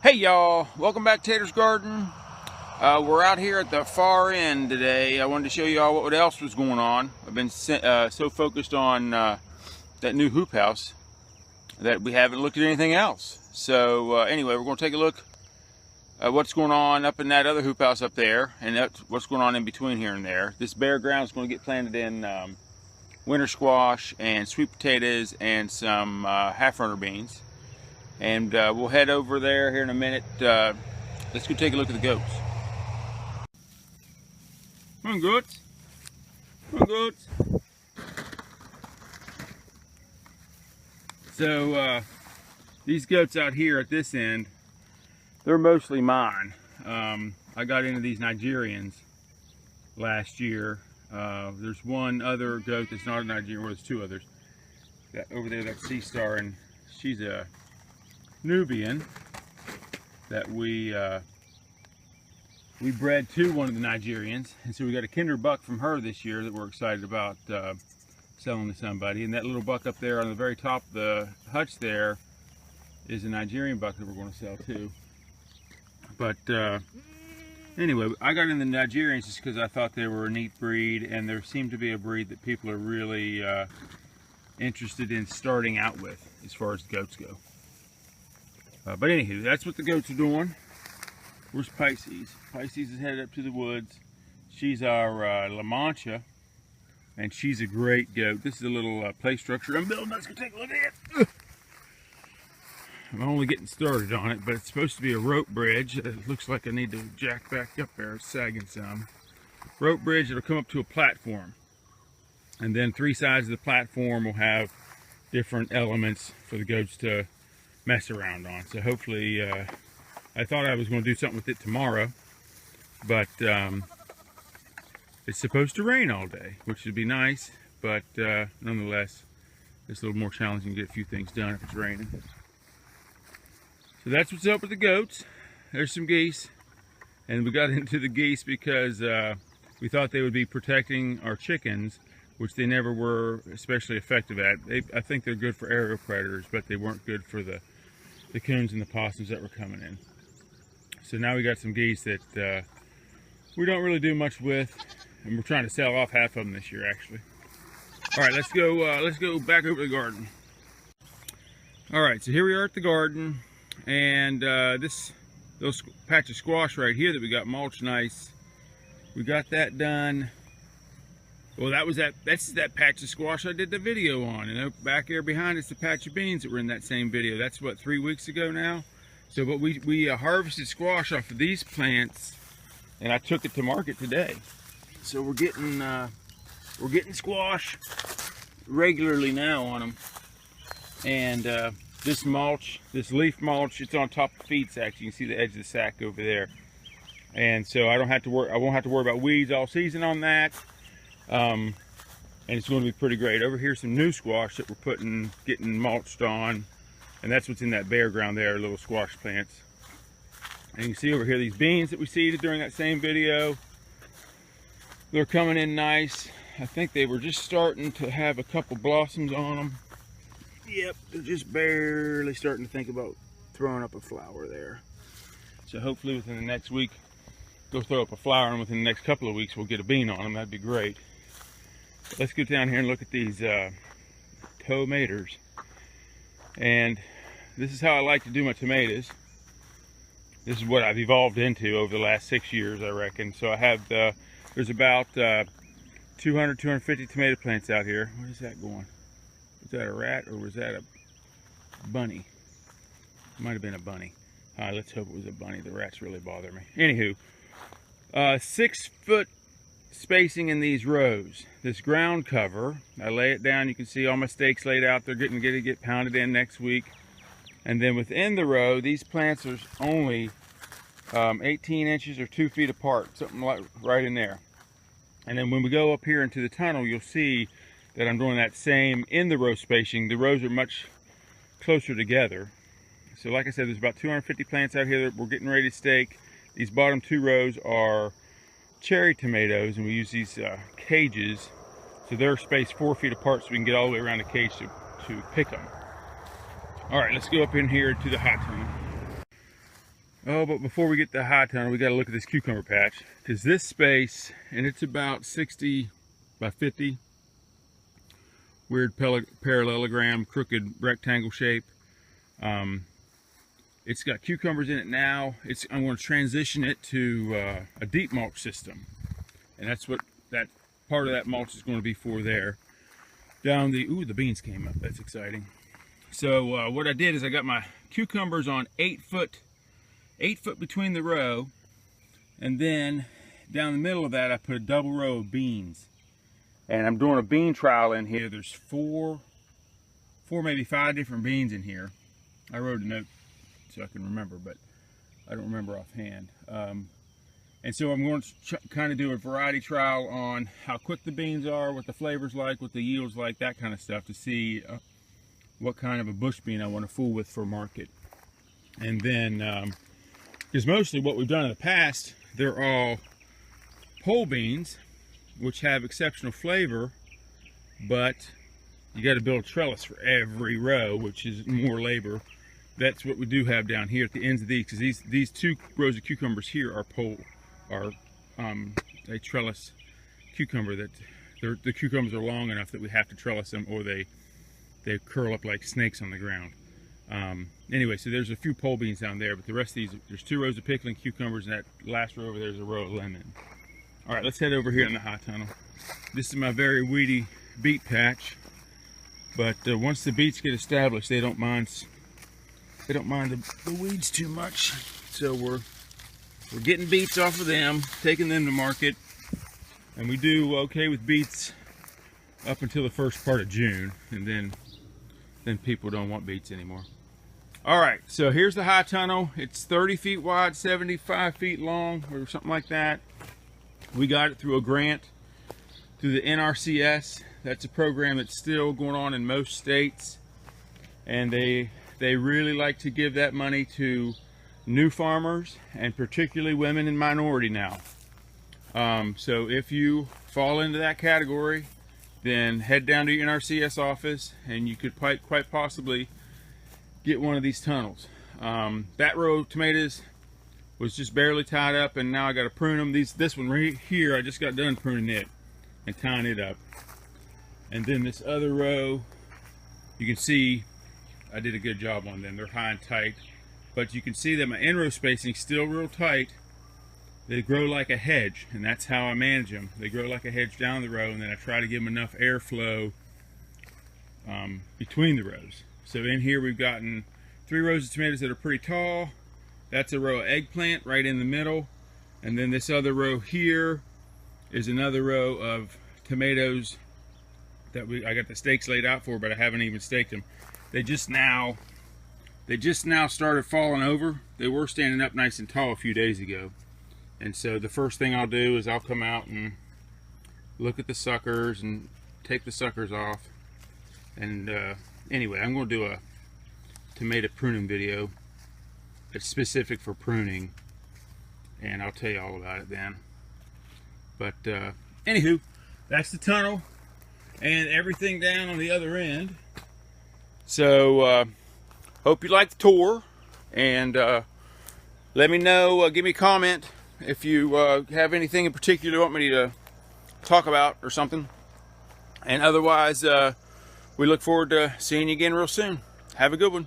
Hey y'all, welcome back to Tater's Garden. We're out here at the far end today. I wanted to show y'all what else was going on. I've been so focused on that new hoop house that we haven't looked at anything else. So anyway, we're going to take a look at what's going on up in that other hoop house up there, and that's what's going on in between here and there. This bare ground is going to get planted in winter squash and sweet potatoes and some half-runner beans. And we'll head over there here in a minute. Let's go take a look at the goats. Come on, goats. Come on, goats. So these goats out here at this end, they're mostly mine. I got into these Nigerians last year. There's one other goat that's not a Nigerian, well, there's two others. That over there, that's Sea Star, and she's a Nubian that we bred to one of the Nigerians, and so we got a kinder buck from her this year that we're excited about selling to somebody. And that little buck up there on the very top of the hutch there is a Nigerian buck that we're going to sell too. But anyway, I got in the Nigerians just because I thought they were a neat breed, and there seemed to be a breed that people are really interested in starting out with as far as goats go. But anywho, that's what the goats are doing. Where's Pisces? Pisces is headed up to the woods. She's our La Mancha, and she's a great goat. This is a little play structure I'm building. Let's go take a look at it. I'm only getting started on it, but it's supposed to be a rope bridge. It looks like I need to jack back up there. It's sagging some. Rope bridge that'll come up to a platform. And then three sides of the platform will have different elements for the goats to mess around on. So hopefully, I thought I was going to do something with it tomorrow, but it's supposed to rain all day, which would be nice, but nonetheless, it's a little more challenging to get a few things done if it's raining. So that's what's up with the goats. There's some geese, and we got into the geese because we thought they would be protecting our chickens, which they never were especially effective at. I think they're good for aerial predators, but they weren't good for the coons and the possums that were coming in. So now we got some geese that we don't really do much with, and we're trying to sell off half of them this year, actually. All right, let's go back over to the garden. All right, so here we are at the garden, and those patch of squash right here that we got mulched nice. We got that done. Well, that's that patch of squash I did the video on, and back there behind us the patch of beans that were in that same video. That's what, 3 weeks ago now. So, but we harvested squash off of these plants, and I took it to market today. So we're getting squash regularly now on them, and this mulch, this leaf mulch, it's on top of the feed sacks. You can see the edge of the sack over there, and so I won't have to worry about weeds all season on that. And it's going to be pretty great. Over here, some new squash that we're getting mulched on, and that's what's in that bare ground there, little squash plants. And you can see over here these beans that we seeded during that same video. They're coming in nice. I think they were just starting to have a couple blossoms on them. Yep, they're just barely starting to think about throwing up a flower there. So hopefully within the next week, go throw up a flower, and within the next couple of weeks we'll get a bean on them. That'd be great. Let's go down here and look at these tomatoes. And this is how I like to do my tomatoes. This is what I've evolved into over the last 6 years, I reckon. So I have there's about 200, 250 tomato plants out here. Where is that going? Was that a rat or was that a bunny? It might have been a bunny. Let's hope it was a bunny. The rats really bother me. Anywho, 6 foot spacing in these rows. This ground cover, I lay it down. You can see all my stakes laid out. They're getting to get pounded in next week. And then within the row, these plants are only 18 inches or 2 feet apart, something like right in there. And then when we go up here into the tunnel, you'll see that I'm doing that same in the row spacing. The rows are much closer together. So like I said, there's about 250 plants out here that we're getting ready to stake. These bottom 2 rows are cherry tomatoes, and we use these cages, so they're spaced 4 feet apart so we can get all the way around the cage to pick them. All right, let's go up in here to the hot tub. Oh, but before we get to the high tunnel, we got to look at this cucumber patch, because this space, and it's about 60 by 50, weird parallelogram, crooked rectangle shape. It's got cucumbers in it now. I'm going to transition it to a deep mulch system, and that's what that part of that mulch is going to be for there. Down the the beans came up. That's exciting. So what I did is I got my cucumbers on 8 foot between the row, and then down the middle of that I put a double row of beans. And I'm doing a bean trial in here. There's four, maybe 5 different beans in here. I wrote a note so I can remember, but I don't remember offhand. And so I'm going to kind of do a variety trial on how quick the beans are, what the flavor's like, what the yield's like, that kind of stuff, to see what kind of a bush bean I want to fool with for market. And then, because mostly what we've done in the past, they're all pole beans, which have exceptional flavor, but you got to build a trellis for every row, which is more labor. That's what we do have down here at the ends of these, because these 2 rows of cucumbers here are a trellis cucumber. That the cucumbers are long enough that we have to trellis them, or they curl up like snakes on the ground. Anyway, so there's a few pole beans down there, but the rest of these, there's 2 rows of pickling cucumbers, and that last row over there is a row of lemon. All right, let's head over here in the high tunnel. This is my very weedy beet patch, but once the beets get established, they don't mind the weeds too much. So we're getting beets off of them, taking them to market, and we do okay with beets up until the first part of June, and then people don't want beets anymore. All right, so here's the high tunnel. It's 30 feet wide, 75 feet long, or something like that. We got it through a grant through the NRCS. That's a program that's still going on in most states, and they really like to give that money to new farmers, and particularly women and minority now. So if you fall into that category, then head down to your NRCS office, and you could quite possibly get one of these tunnels. That row of tomatoes was just barely tied up, and now I got to prune them. This one right here, I just got done pruning it and tying it up. And then this other row, you can see I did a good job on them. They're high and tight, but you can see that my in-row spacing is still real tight. They grow like a hedge, and that's how I manage them. They grow like a hedge down the row, and then I try to give them enough airflow between the rows. So in here we've gotten 3 rows of tomatoes that are pretty tall. That's a row of eggplant right in the middle, and then this other row here is another row of tomatoes that I got the stakes laid out for, but I haven't even staked them. They just now started falling over. They were standing up nice and tall a few days ago, and so the first thing I'll do is I'll come out and look at the suckers and take the suckers off. And anyway, I'm going to do a tomato pruning video. It's specific for pruning, and I'll tell you all about it then. But anywho, that's the tunnel and everything down on the other end. So hope you like the tour, and let me know, give me a comment if you have anything in particular you want me to talk about or something. And otherwise, we look forward to seeing you again real soon. Have a good one.